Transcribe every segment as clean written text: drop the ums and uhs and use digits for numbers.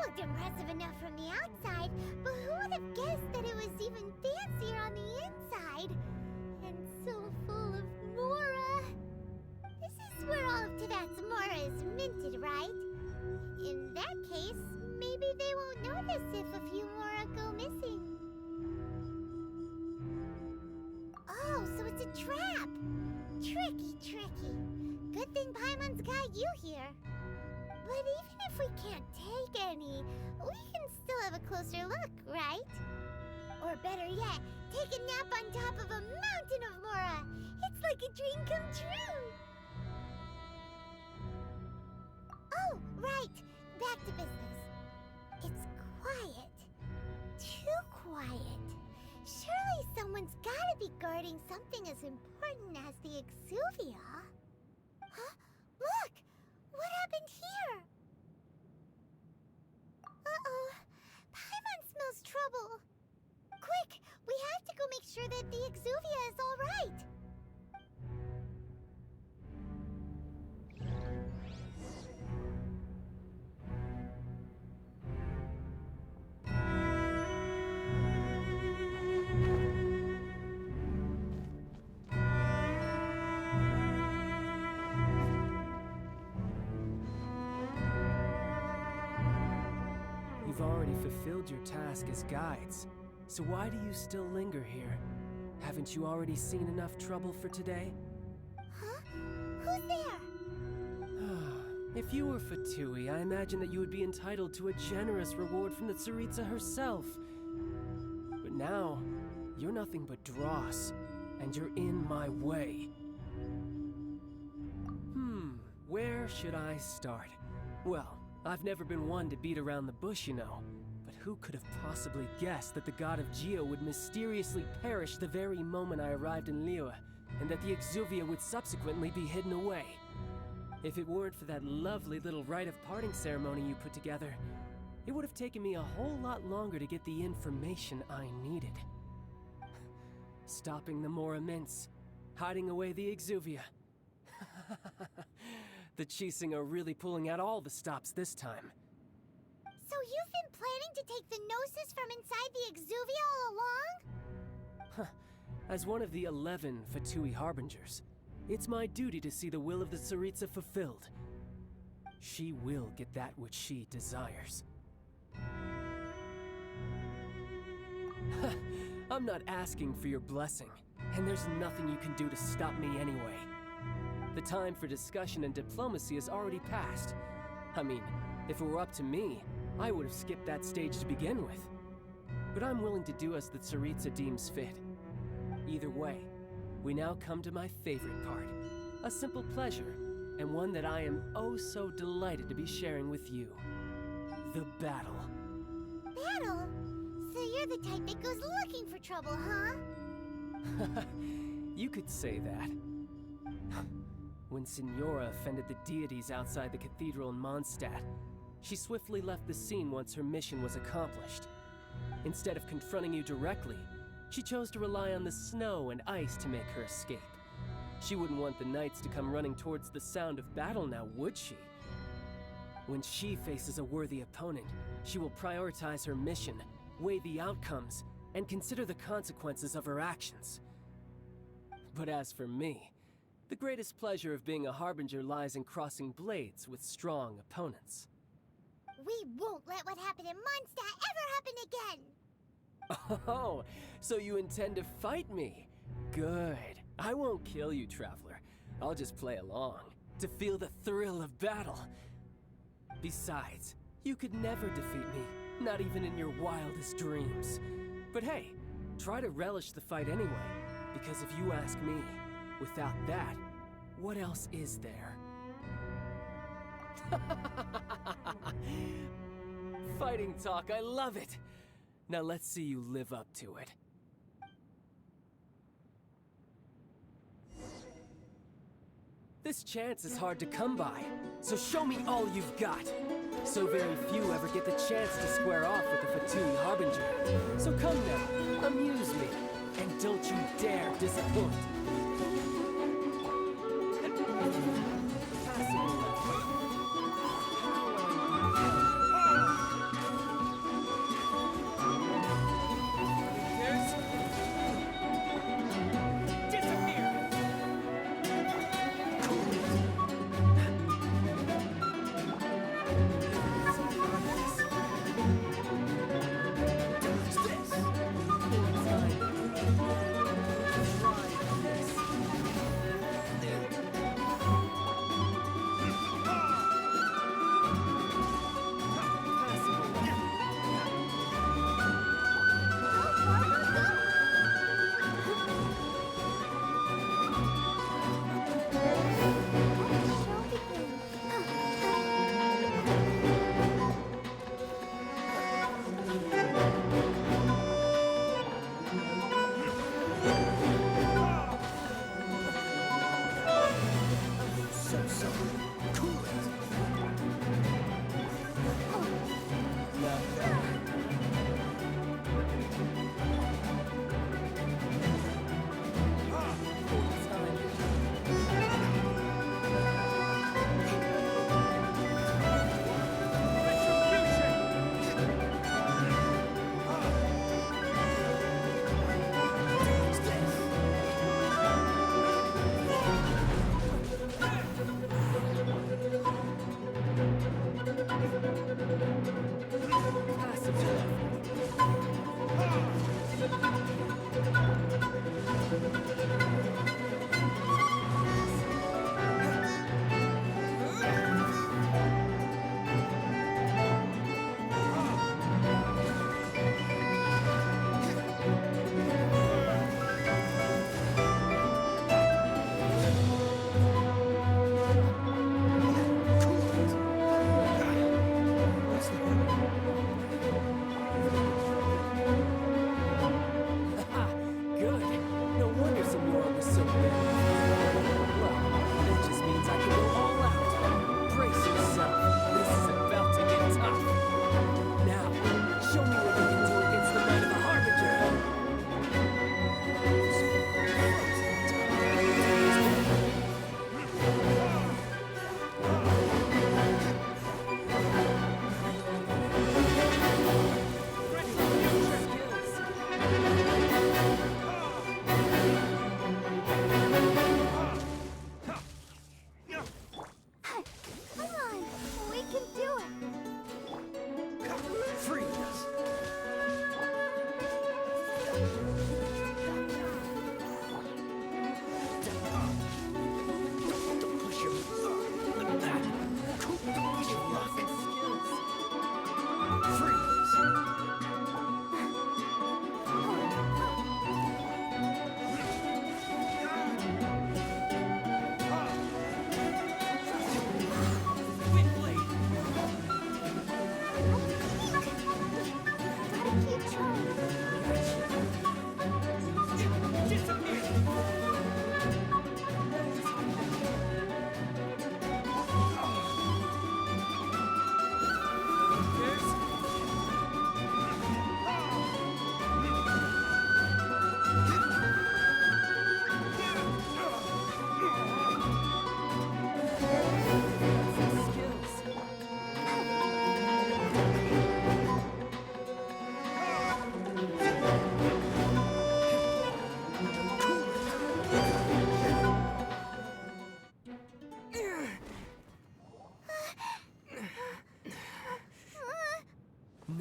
looked impressive enough from the outside, but who would have guessed that it was even fancier on the inside? And so full of Mora. This is where all of Teyvat's Mora is minted, right? In that case, maybe they won't notice if a few Mora go missing. Oh, so it's a trap! Tricky, tricky. Good thing Paimon's got you here. But even if we can't take any, we can still have a closer look, right? Or better yet, take a nap on top of a mountain of Mora. It's like a dream come true. Oh, right. Back to business. It's quiet. Too quiet. Surely someone's gotta be guarding something as important as the Exuvia. Huh? Look! What happened here? Uh-oh. Paimon smells trouble. Quick! We have to go make sure that the Exuvia is all right. You've already fulfilled your task as guides, so why do you still linger here? Haven't you already seen enough trouble for today? Huh? Who's there? If you were Fatui, I imagine that you would be entitled to a generous reward from the Tsaritsa herself. But now, you're nothing but dross, and you're in my way. Where should I start? Well, I've never been one to beat around the bush, you know. But who could have possibly guessed that the god of Geo would mysteriously perish the very moment I arrived in Liyue, and that the Exuvia would subsequently be hidden away? If it weren't for that lovely little rite of parting ceremony you put together, it would have taken me a whole lot longer to get the information I needed. Stopping the Mora Mints, hiding away the Exuvia. The Chising are really pulling out all the stops this time. So you've been planning to take the Gnosis from inside the Exuvia all along? As one of the 11 Fatui Harbingers, it's my duty to see the will of the Tsaritsa fulfilled. She will get that which she desires. I'm not asking for your blessing, and there's nothing you can do to stop me anyway. The time for discussion and diplomacy has already passed. I mean, if it were up to me, I would have skipped that stage to begin with. But I'm willing to do as the Tsaritsa deems fit. Either way, we now come to my favorite part. A simple pleasure, and one that I am oh so delighted to be sharing with you. The battle. Battle? So you're the type that goes looking for trouble, huh? You could say that. When Signora offended the deities outside the cathedral in Mondstadt, she swiftly left the scene once her mission was accomplished. Instead of confronting you directly, she chose to rely on the snow and ice to make her escape. She wouldn't want the knights to come running towards the sound of battle now, would she? When she faces a worthy opponent, she will prioritize her mission, weigh the outcomes, and consider the consequences of her actions. But as for me, the greatest pleasure of being a Harbinger lies in crossing blades with strong opponents. We won't let what happened in Mondstadt ever happen again! Oh, so you intend to fight me? Good. I won't kill you, Traveler. I'll just play along, to feel the thrill of battle. Besides, you could never defeat me, not even in your wildest dreams. But hey, try to relish the fight anyway, because if you ask me, without that, what else is there? Fighting talk, I love it! Now let's see you live up to it. This chance is hard to come by, so show me all you've got. So very few ever get the chance to square off with the Fatui Harbinger. So come now, amuse me, and don't you dare disappoint.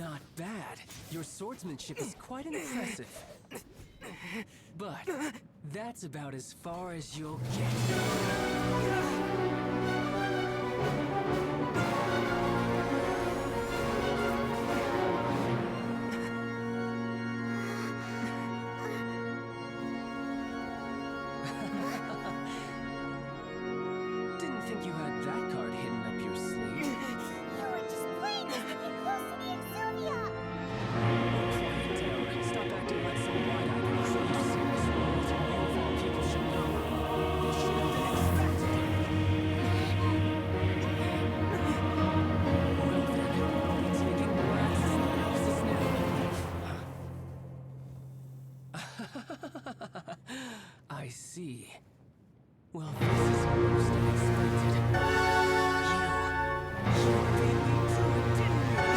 Not bad. Your swordsmanship is quite impressive. But that's about as far as you'll get. Didn't think you had that card hidden up your sleeve. You were just playing us to get close to me and Sylvia! Quiet down. Stop acting like some wide-eyed crazy serious world. You of all people should know. This should have been expected. Well then, I'll be taking the last synopsis now. I see. Well, this is most unexpected. You beat me to it, didn't you?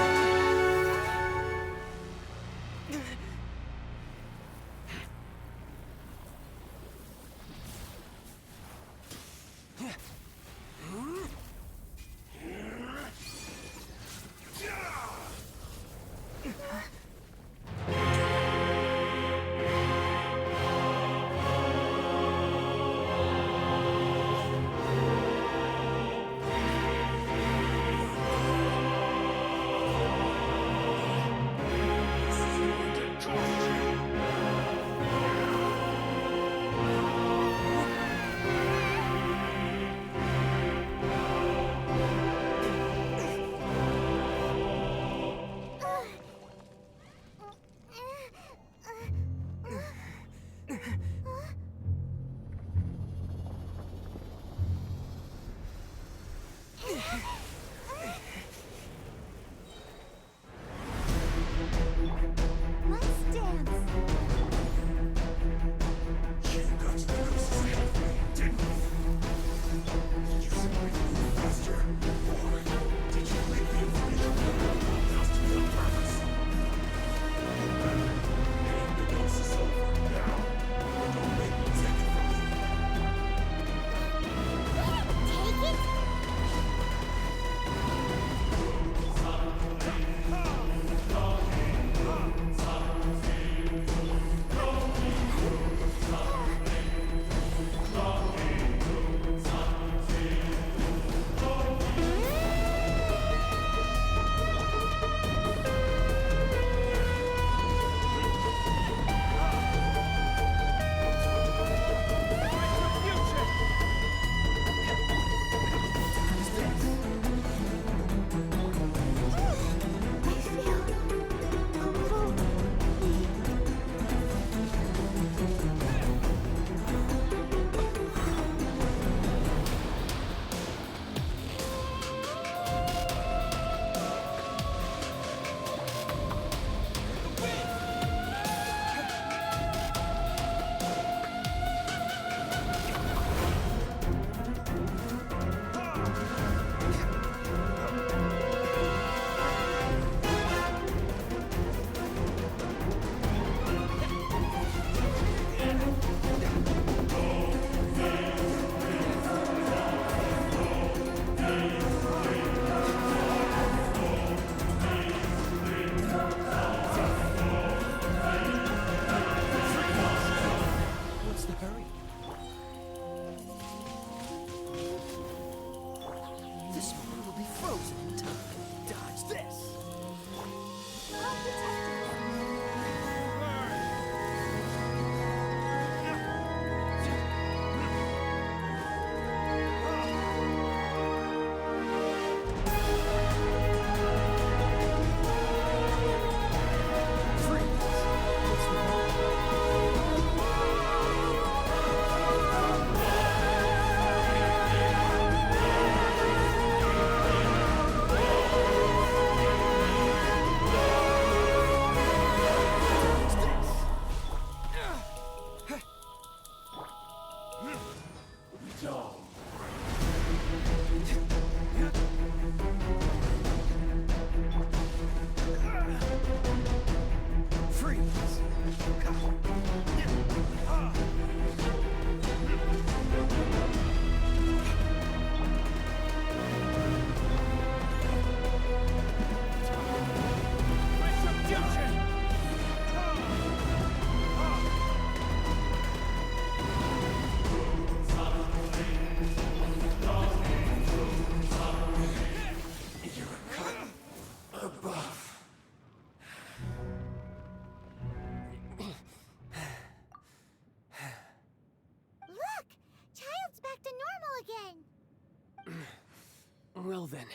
Well then,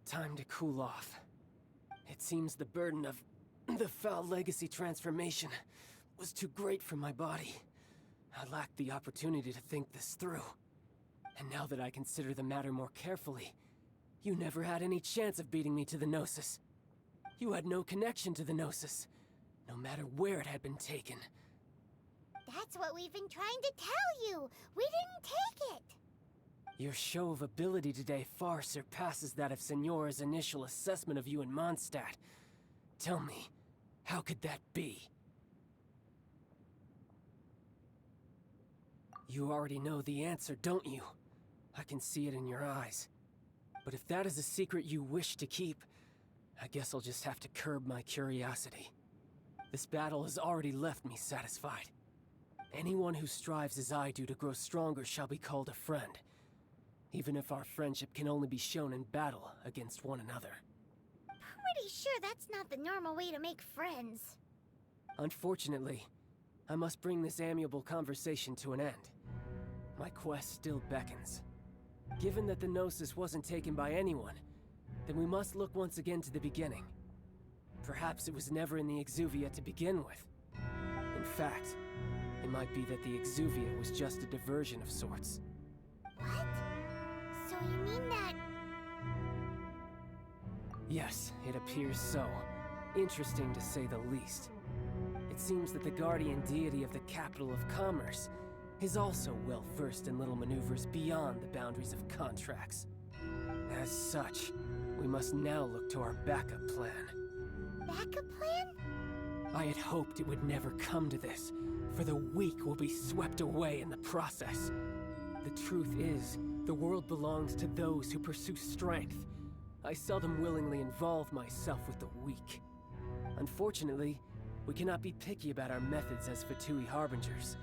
time to cool off. It seems the burden of the foul legacy transformation was too great for my body. I lacked the opportunity to think this through. And now that I consider the matter more carefully, you never had any chance of beating me to the Gnosis. You had no connection to the Gnosis, no matter where it had been taken. That's what we've been trying to tell you! We didn't take it! Your show of ability today far surpasses that of Signora's initial assessment of you in Mondstadt. Tell me, how could that be? You already know the answer, don't you? I can see it in your eyes. But if that is a secret you wish to keep, I guess I'll just have to curb my curiosity. This battle has already left me satisfied. Anyone who strives as I do to grow stronger shall be called a friend, even if our friendship can only be shown in battle against one another. Pretty sure that's not the normal way to make friends. Unfortunately, I must bring this amiable conversation to an end. My quest still beckons. Given that the Gnosis wasn't taken by anyone, then we must look once again to the beginning. Perhaps it was never in the Exuvia to begin with. In fact, it might be that the Exuvia was just a diversion of sorts. What? So you mean that... Yes, it appears so. Interesting to say the least. It seems that the guardian deity of the capital of commerce is also well versed in little maneuvers beyond the boundaries of contracts. As such, we must now look to our backup plan. Backup plan? I had hoped it would never come to this, for the weak will be swept away in the process. The truth is, the world belongs to those who pursue strength. I seldom willingly involve myself with the weak. Unfortunately, we cannot be picky about our methods as Fatui Harbingers.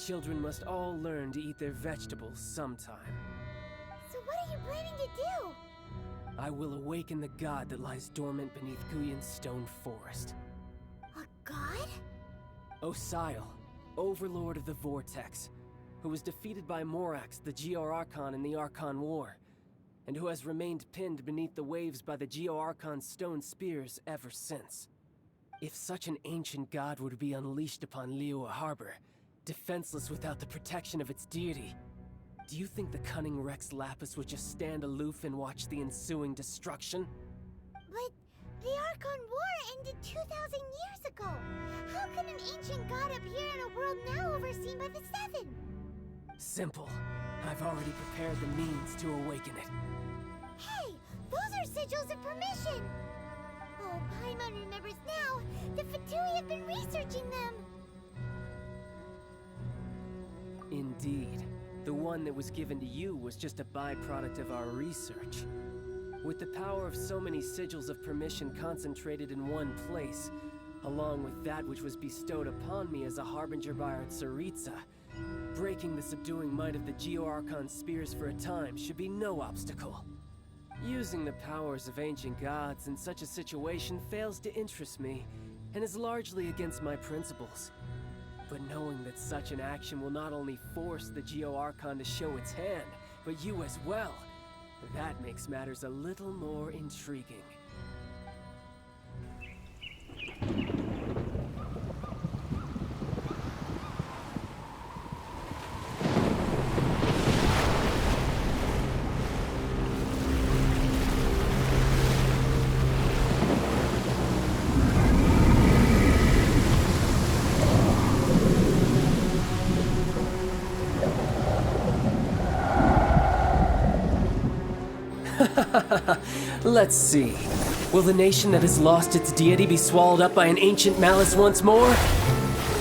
Children must all learn to eat their vegetables sometime. So what are you planning to do? I will awaken the god that lies dormant beneath Guyon's stone forest. A god? Osial, overlord of the Vortex, who was defeated by Morax, the Geo-Archon in the Archon War, and who has remained pinned beneath the waves by the Geo-Archon's stone spears ever since. If such an ancient god were to be unleashed upon Liyue Harbor, defenseless without the protection of its deity, do you think the cunning Rex Lapis would just stand aloof and watch the ensuing destruction? But the Archon War ended 2,000 years ago. How can an ancient god appear in a world now overseen by the Seven? Simple. I've already prepared the means to awaken it. Hey, those are sigils of permission. Oh, Paimon remembers now. The Fatui have been researching them. Indeed. The one that was given to you was just a byproduct of our research. With the power of so many sigils of permission concentrated in one place, along with that which was bestowed upon me as a harbinger by our Tsaritsa, breaking the subduing might of the Geo-Archon spears for a time should be no obstacle. Using the powers of ancient gods in such a situation fails to interest me, and is largely against my principles. But knowing that such an action will not only force the Geo-Archon to show its hand, but you as well, that makes matters a little more intriguing. Let's see. Will the nation that has lost its deity be swallowed up by an ancient malice once more?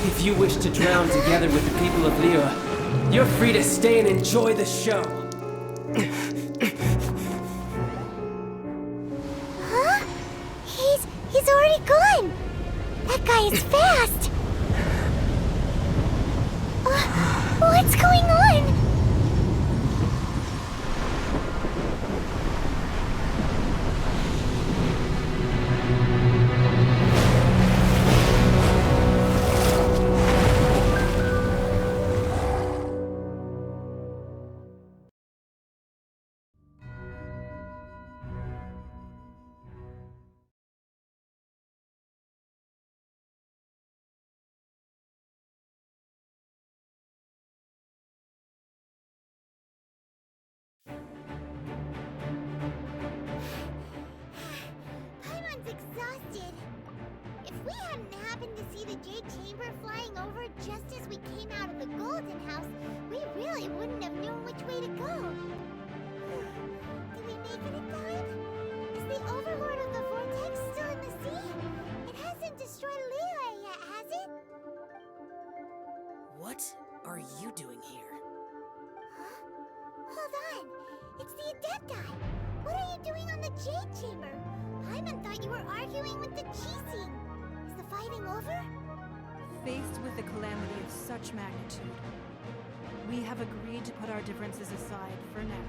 If you wish to drown together with the people of Liyue, you're free to stay and enjoy the show. Huh? He's already gone. That guy is fast. What's going on? we hadn't happened to see the Jade Chamber flying over just as we came out of the Golden House, we really wouldn't have known which way to go. Did we make it in time? Is the Overlord of the Vortex still in the sea? It hasn't destroyed Liyue yet, has it? What are you doing here? Huh? Hold on. It's the Adepti. What are you doing on the Jade Chamber? Paimon thought you were arguing with the Chi. Is the fighting over? Faced with a calamity of such magnitude, we have agreed to put our differences aside for now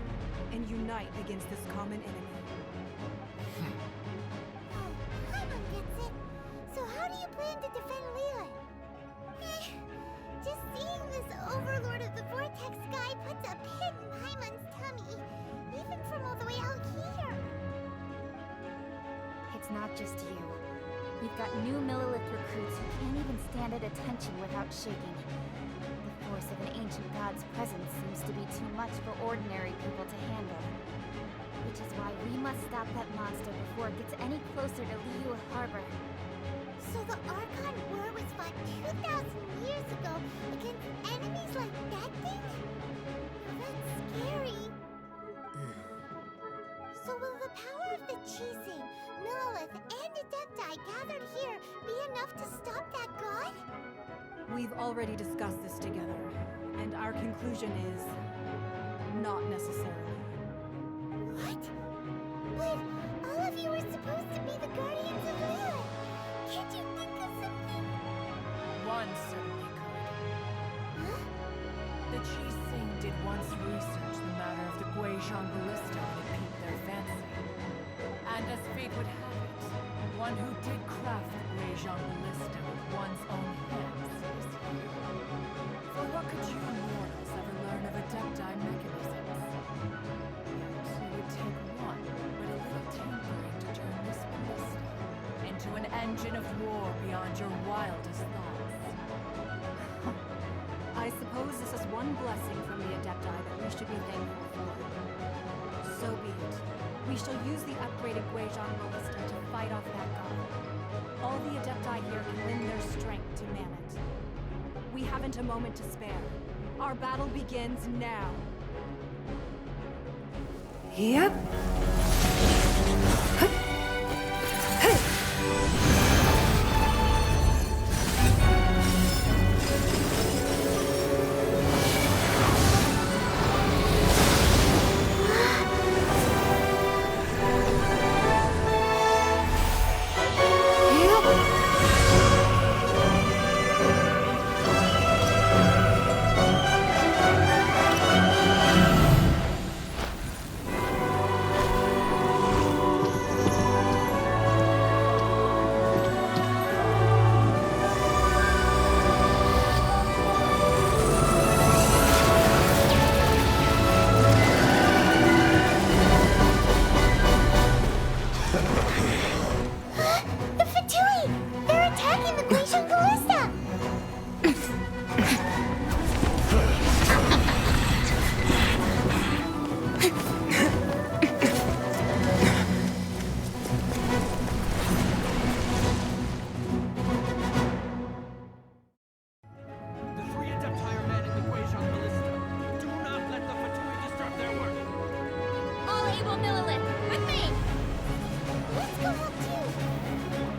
and unite against this common enemy. Oh, Paimon gets it. So how do you plan to defend Liyue? Just seeing this Overlord of the Vortex guy puts a pit in Paimon's tummy, even from all the way out here. It's not just you. We've got new Millilith recruits who can't even stand at attention without shaking. The force of an ancient god's presence seems to be too much for ordinary people to handle. Which is why we must stop that monster before it gets any closer to Liyue Harbor. So the Archon War was fought 2,000 years ago against enemies like that thing? That's scary. So will the power of the Chising, Millilith, and Adepti gathered here be enough to stop that god? We've already discussed this together, and our conclusion is not necessarily. What? But all of you were supposed to be the guardians of Liyue. Can't you think of something? One certainly could. Huh? The Chi-Sing did once research the matter of the Guizhong ballista when it piqued their fancy. And as fate would have it, one who did craft the Guizhong ballista with one's own hands is here. For what could you mortals ever learn of Adepti mechanisms? Yet it would take one but a little tinkering to turn this ballista into an engine of war beyond your wildest thoughts. I suppose this is one blessing from the Adepti that we should be thankful for. So be it. We shall use the upgraded Guizhong ballista to fight off that god. All the Adepti here can lend their strength to man it. We haven't a moment to spare. Our battle begins now. Yep. The Fatui! They're attacking the Guizhong ballista! The three Adepti are manning the Guizhong ballista. Do not let the Fatui disrupt their work. All able Millilith, with me! Let's go help too!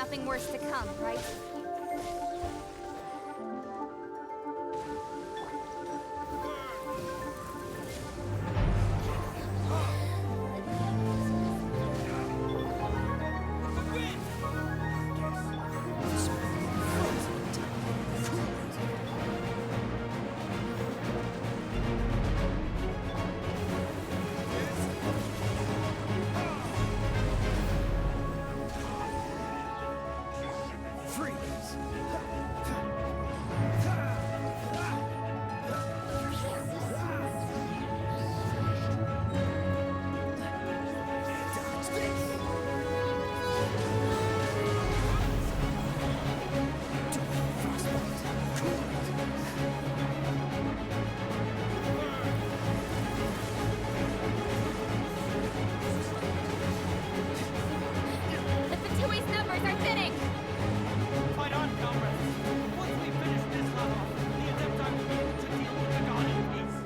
nothing worse to come, right? The Fatui's numbers are thinning! Fight on, comrades! Once we finish this level, the Adepti will be able to deal with the god in peace!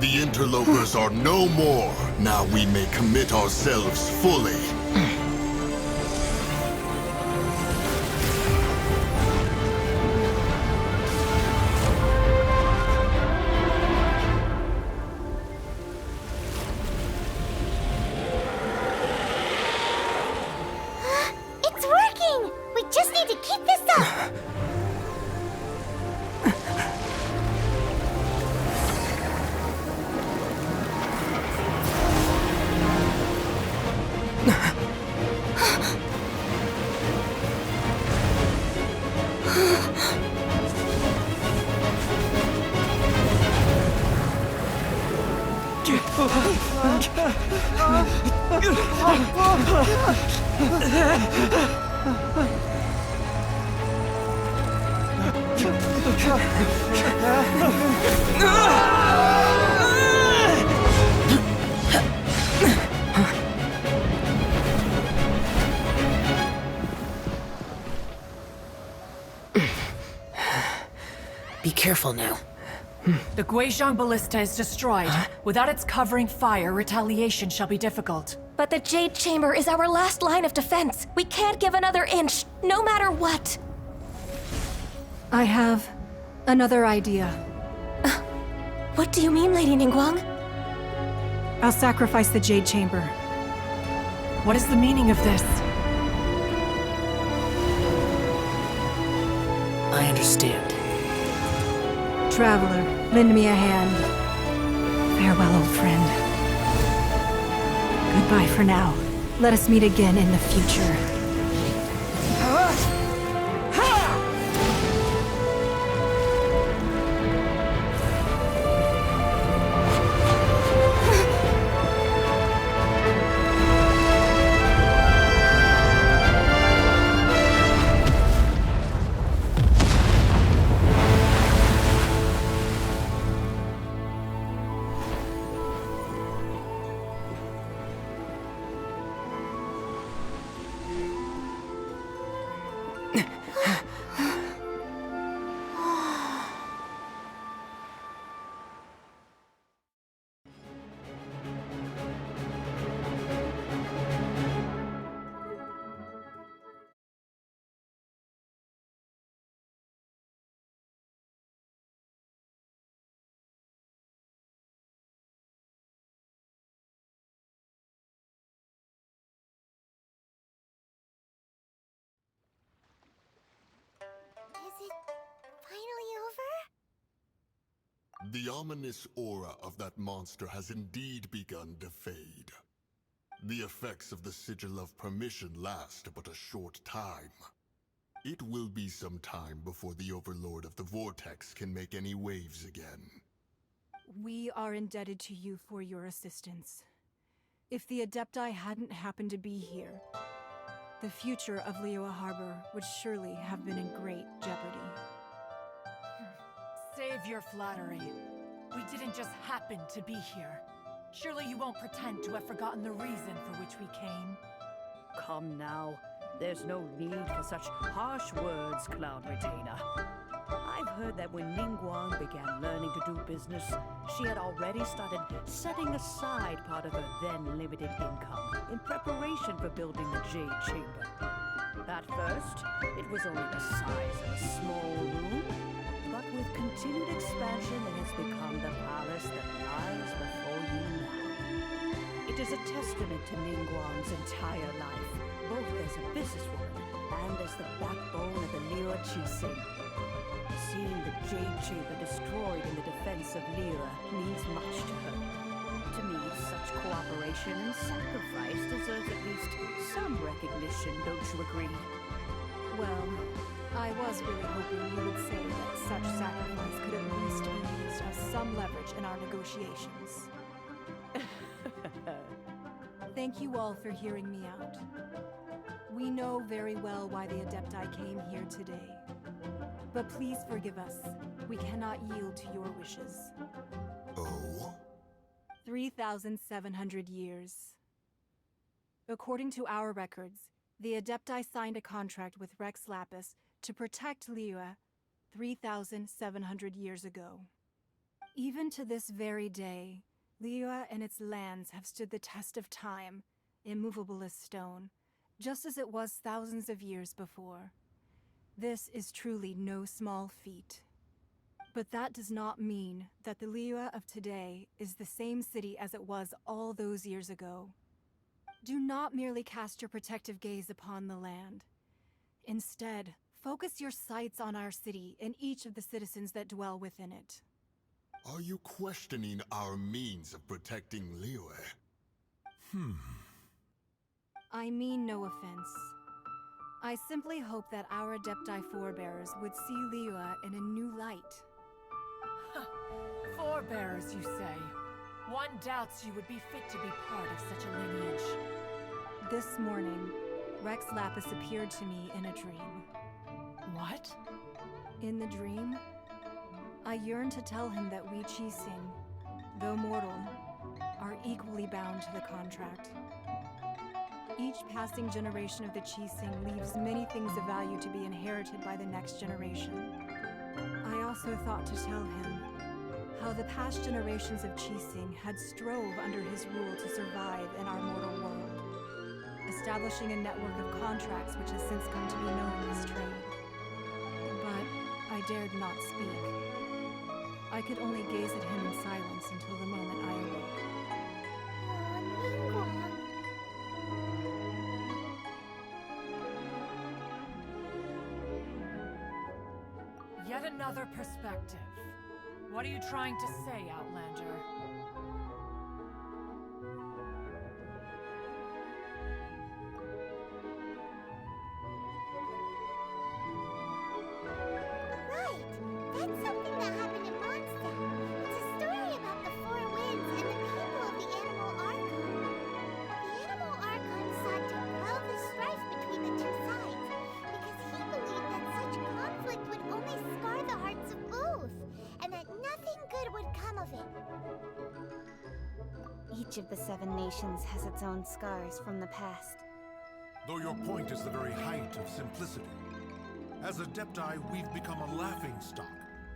The interlopers are no more. Now we may commit ourselves fully. It's working! We just need to keep this up! Be careful now. The Guizhong Ballista is destroyed. Without its covering fire, retaliation shall be difficult. But the Jade Chamber is our last line of defense. We can't give another inch, no matter what. I have another idea. What do you mean, Lady Ningguang? I'll sacrifice the Jade Chamber. What is the meaning of this? I understand. Traveler, lend me a hand. Farewell, old friend. Goodbye for now. Let us meet again in the future. Is it finally over? The ominous aura of that monster has indeed begun to fade. The effects of the Sigil of Permission last but a short time. It will be some time before the Overlord of the Vortex can make any waves again. We are indebted to you for your assistance. If the Adepti hadn't happened to be here, the future of Liyue Harbor would surely have been in great jeopardy. Save your flattery. We didn't just happen to be here. Surely you won't pretend to have forgotten the reason for which we came. Come now. There's no need for such harsh words, Cloud Retainer. I've heard that when Ningguang began learning to do business, she had already started setting aside part of her then limited income in preparation for building the Jade Chamber. At first, it was only the size of a small room, but with continued expansion, it has become the palace that lies before you now. It is a testament to Ningguang's entire life, both as a businesswoman and as the backbone of the Liyue Qixing. Seeing the Jade Chamber destroyed in the defense of Liyue means much to her. To me, such cooperation and sacrifice deserves at least some recognition, don't you agree? Well, I was really hoping you would say that such sacrifice could at least be used as some leverage in our negotiations. Thank you all for hearing me out. We know very well why the Adepti came here today. But please forgive us. We cannot yield to your wishes. Oh? 3,700 years. According to our records, the Adepti signed a contract with Rex Lapis to protect Liyue 3,700 years ago. Even to this very day, Liyue and its lands have stood the test of time, immovable as stone, just as it was thousands of years before. This is truly no small feat. But that does not mean that the Liyue of today is the same city as it was all those years ago. Do not merely cast your protective gaze upon the land. Instead, focus your sights on our city and each of the citizens that dwell within it. Are you questioning our means of protecting Liyue? I mean no offense. I simply hope that our Adepti forebears would see Liyue in a new light. Forebearers, you say? One doubts you would be fit to be part of such a lineage. This morning, Rex Lapis appeared to me in a dream. What? In the dream, I yearned to tell him that we Qixing, though mortal, are equally bound to the contract. Each passing generation of the Qixing leaves many things of value to be inherited by the next generation. I also thought to tell him how the past generations of Qixing had strove under his rule to survive in our mortal world, establishing a network of contracts which has since come to be known as trade. But I dared not speak. I could only gaze at him in silence until the moment I awoke. Yet another perspective. What are you trying to say, Outlander? Right! That's something that happened in Mondstadt. It's a story about the Four Winds and the people of the Animal Archon. The Animal Archon sought to quell the strife between the two sides, because he believed that such conflict would only scar the hearts of both, and that nothing good would come of it. Each of the 7 nations has its own scars from the past. Though your point is the very height of simplicity. As Adepti, we've become a laughingstock,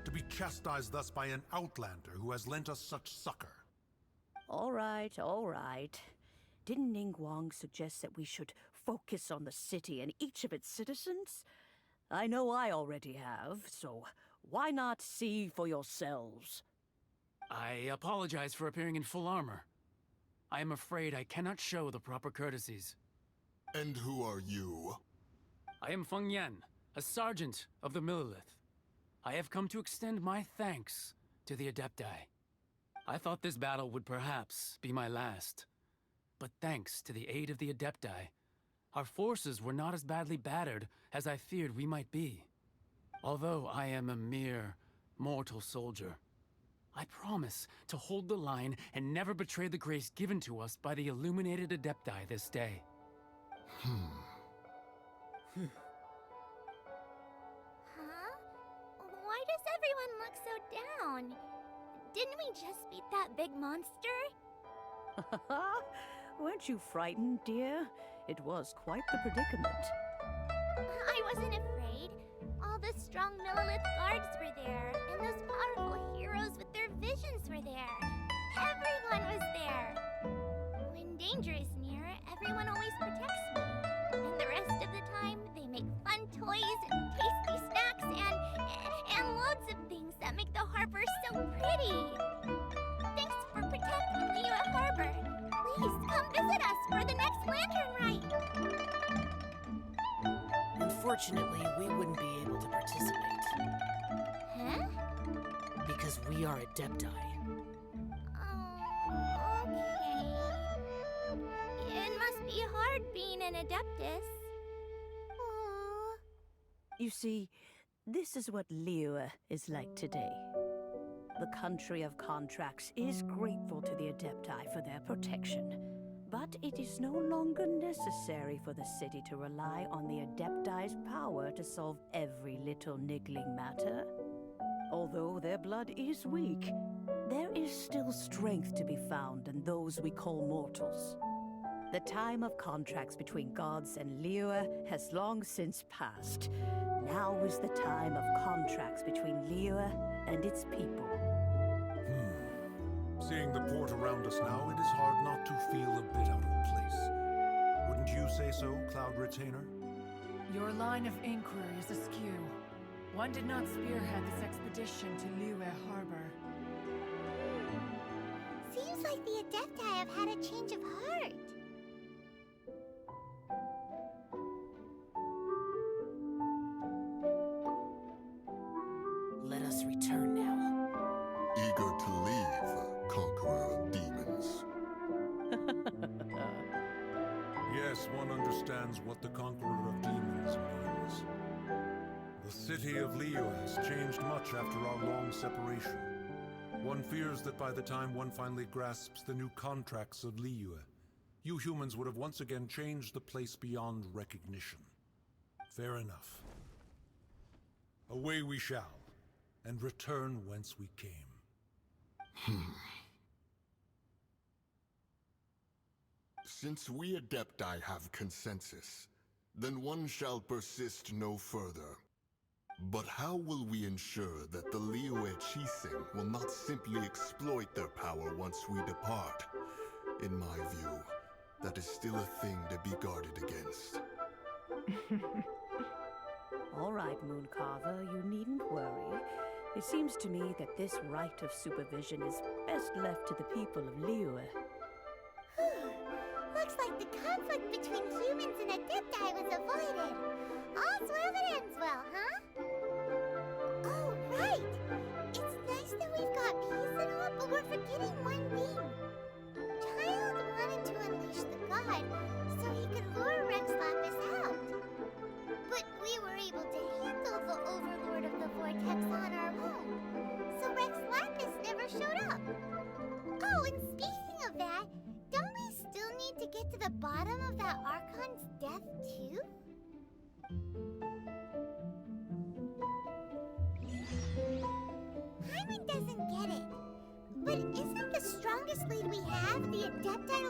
to be chastised thus by an outlander who has lent us such succor. All right, all right. Didn't Ningguang suggest that we should focus on the city and each of its citizens? I know I already have, so why not see for yourselves? I apologize for appearing in full armor. I am afraid I cannot show the proper courtesies. And who are you? I am Feng Yan, a sergeant of the Millelith. I have come to extend my thanks to the Adepti. I thought this battle would perhaps be my last. But thanks to the aid of the Adepti, our forces were not as badly battered as I feared we might be. Although I am a mere mortal soldier, I promise to hold the line and never betray the grace given to us by the illuminated Adepti this day. Huh? Why does everyone look so down? Didn't we just beat that big monster? Weren't you frightened, dear? It was quite the predicament. I wasn't afraid. All the strong Millilith guards were there, and those powerful heroes with their visions were there. Everyone was there. When danger is near, everyone always protects me. And the rest of the time, they make fun toys and tasty snacks and loads of things that make the harbor so pretty. Thanks for protecting Liyue Harbor. Please come visit us for the next lantern rite. Unfortunately, we wouldn't be able to participate. Huh? Because we are Adepti. Oh, okay. It must be hard being an Adeptus. Aww. You see, this is what Liyue is like today. The country of contracts is grateful to the Adepti for their protection, but it is no longer necessary for the city to rely on the Adepti's power to solve every little niggling matter. Although their blood is weak, there is still strength to be found in those we call mortals. The time of contracts between gods and Liyue has long since passed. Now is the time of contracts between Liyue and its people. Seeing the port around us now, it is hard not to feel a bit out of place. Wouldn't you say so, Cloud Retainer? Your line of inquiry is askew. One did not spearhead this expedition to Liyue Harbor. Seems like the Adepti have had a change of heart. Let us return now. Eager to leave, conqueror of demons. Yes, one understands what the Conqueror of Demons means. The city of Liyue has changed much after our long separation. One fears that by the time one finally grasps the new contracts of Liyue, you humans would have once again changed the place beyond recognition. Fair enough. Away we shall, and return whence we came. Since we Adepti have consensus, then one shall persist no further. But how will we ensure that the Liyue Chising will not simply exploit their power once we depart? In my view, that is still a thing to be guarded against. All right, Mooncarver, you needn't worry. It seems to me that this right of supervision is best left to the people of Liyue. Looks like the conflict between humans and Adepti was avoided. All's well that ends well, huh? Oh, right! It's nice that we've got peace and all, but we're forgetting one thing. Childe wanted to unleash the god so he could lure Rex Lapis out. But we were able to handle the Overlord of the Vortex on our own, so Rex Lapis never showed up. Oh, and speaking of that, don't we still need to get to the bottom of that Archon's death, too? Paimon doesn't get it. But isn't the strongest lead we have the Adepti